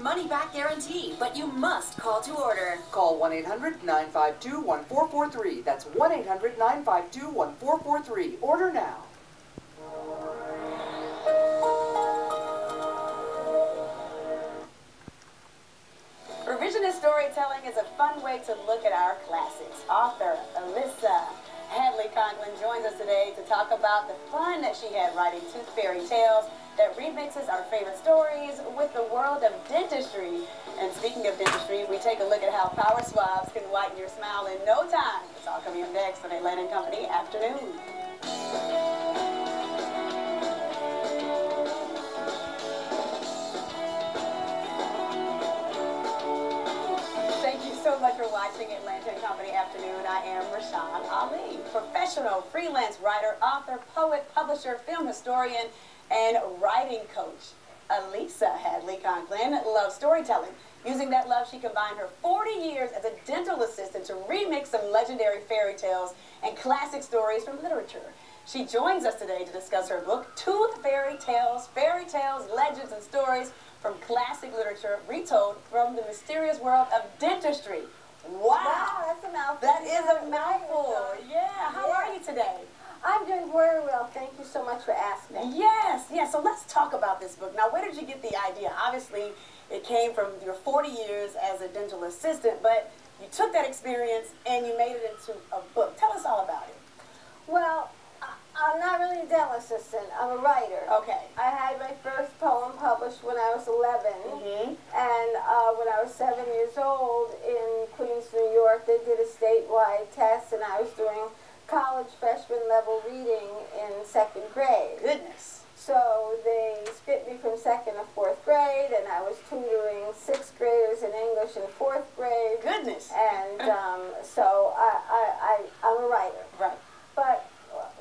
Money back guarantee, but you must call to order. Call 1-800-952-1443. That's 1-800-952-1443. Order now. Revisionist storytelling is a fun way to look at our classics. Author Elissa Hadley Conklin joins us today to talk about the fun that she had writing two fairy tales that remixes our favorite stories with the world of dentistry. And speaking of dentistry, we take a look at how power swabs can whiten your smile in no time. It's all coming up next on Atlanta & Company Afternoon. Thank you so much for watching Atlanta & Company Afternoon. I am Rashawn Ali, professional freelance writer, author, poet, publisher, film historian, and writing coach. Elissa Hadley Conklin loves storytelling. Using that love, she combined her 40 years as a dental assistant to remix some legendary fairy tales and classic stories from literature. She joins us today to discuss her book, Tooth Fairy Tales, legends, and stories from classic literature retold from the mysterious world of dentistry. Wow, that's a mouthful. That is a mouthful. Yeah, how are you today? I'm doing very well. Thank you so much for asking. Yes, yes. So let's talk about this book. Now, where did you get the idea? Obviously, it came from your 40 years as a dental assistant, but you took that experience and you made it into a book. Tell us all about it. Well, I'm not really a dental assistant. I'm a writer. Okay. I had my first poem published when I was 11, and when I was 7 years old in Queens, New York, they did a statewide test, and I was doing college freshman level reading in 2nd grade. Goodness. So they split me from 2nd to 4th grade, and I was tutoring 6th graders in English in 4th grade. Goodness. And so I'm a writer. Right. But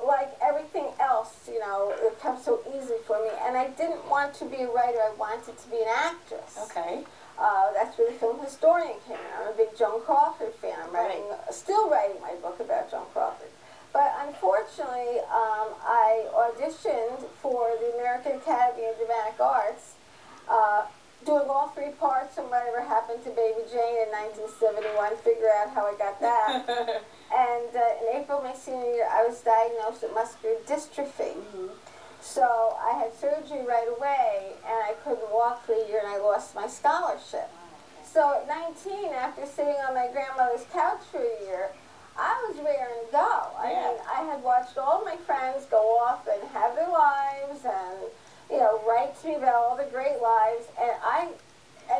like everything else, you know, it comes so easy for me. And I didn't want to be a writer. I wanted to be an actress. Okay. That's where the film historian came in. I'm a big Joan Crawford fan. I'm still writing my book about Joan Crawford. But unfortunately, I auditioned for the American Academy of Dramatic Arts, doing all 3 parts and whatever happened to Baby Jane in 1971. Figure out how I got that. And in April of my senior year, I was diagnosed with muscular dystrophy. So I had surgery right away, and I couldn't walk for a year, and I lost my scholarship. So at 19, after sitting on my grandmother's couch for a year, I was raring to go. I mean, I had watched all my friends go off and have their lives and, you know, write to me about all the great lives. And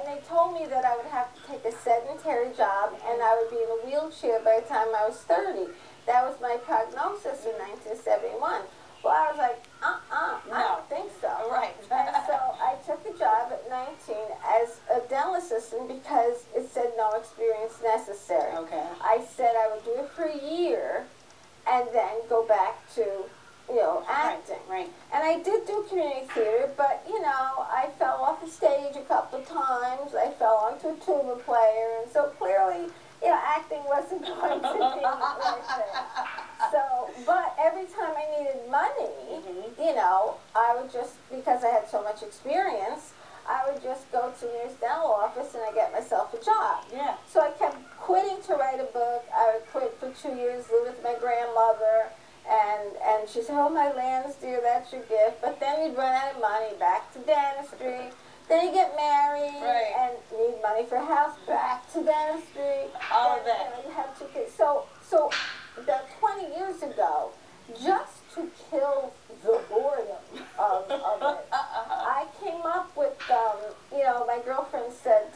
they told me that I would have to take a sedentary job and I would be in a wheelchair by the time I was 30. That was my prognosis in 1971. Well, I was like, I don't think so. Right. And so I took a job at 19 as a dental assistant because it said no experience necessary. Okay. I said I would do it for a year and then go back to, you know, acting. Right. And I did do community theater, but, you know, I fell off the stage a couple of times. I fell onto a tuba player, and so clearly, you know, acting wasn't going to be the right thing. So, but every time I needed money, you know, I would just, because I had so much experience, I would just go to the nearest dental office and I get myself a job. Yeah. So I kept quitting to write a book. I would quit for 2 years, live with my grandmother, and she said, oh, my lands, dear, that's your gift. But then you'd run out of money, back to dentistry. Then you get married and need money for a house, back to dentistry. All of that. You know, you have 2 kids. So about 20 years ago, just to kill the boredom of it, I came up with, you know, my girlfriend said,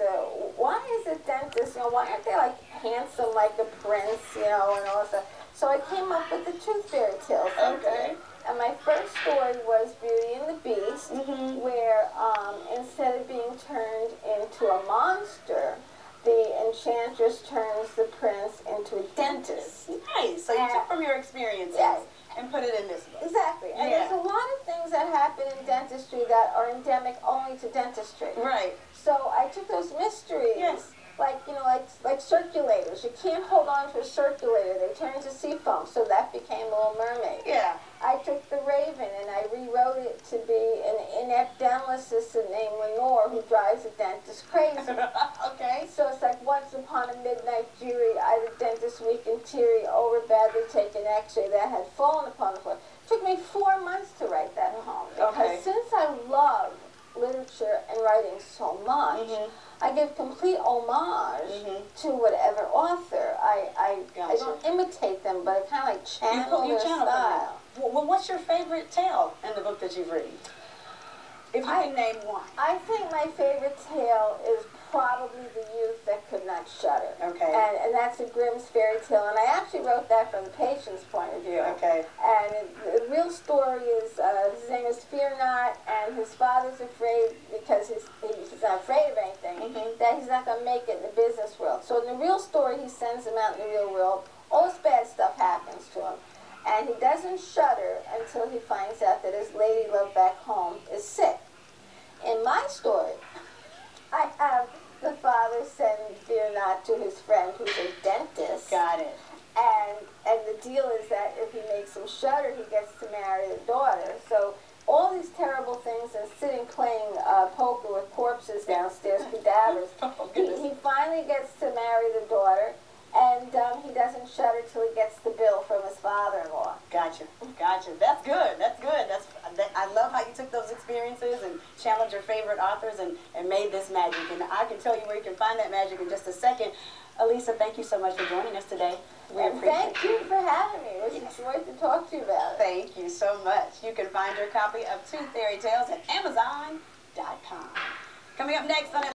why is a dentist, you know, why aren't they like handsome like a prince, you know, and all that. So I came up with the Tooth Fairy Tales. Okay. And my first story was Beauty and the Beast, where instead of being turned into a monster, the enchantress turns the prince into a dentist. Nice. So you took from your experiences and put it in this book. Exactly. And there's a lot of things that happen in dentistry that are endemic only to dentistry. Right. So I took those mysteries like circulators. You can't hold on to a circulator. They turn into sea foam, so that became Little Mermaid. Yeah. I took The Raven and I rewrote it to be an inept dental assistant named Lenore who drives a dentist crazy. Okay. So it's like once upon a midnight jury, I the dentist weak and teary, over badly taken x-ray that had fallen upon the floor. It took me 4 months to write that poem because since I love literature and writing so much, I give complete homage to whatever author. I don't imitate them, but I kind of like channel their style. Well, what's your favorite tale in the book that you've written? If you can name one. I think my favorite tale is probably The Youth That Could Not Shudder. Okay. And that's a Grimm's fairy tale, and I actually wrote that from the patient's point of view. Okay. And the real story is, his name is Fear Not, and his father's afraid, because he's not afraid of anything, that he's not going to make it in the business world. So in the real story, he sends him out in the real world. All this bad stuff happens to him. And he doesn't shudder until he finds out that his lady love back home is sick. In my story, I have the father send Fear Not to his friend who's a dentist. Got it. And the deal is that if he makes him shudder, he gets to marry the daughter. So all these terrible things and sitting playing poker with corpses downstairs, cadavers, he finally gets to marry the daughter. And he doesn't shudder till he gets the bill from his father-in-law. Gotcha. Gotcha. That's good. That's good. I love how you took those experiences and challenged your favorite authors and made this magic. And I can tell you where you can find that magic in just a second. Elissa, thank you so much for joining us today. We appreciate it. Thank you for having me. It was a joy to talk to you about it. Thank you so much. You can find your copy of 2 Faerie Tales at Amazon.com. Coming up next on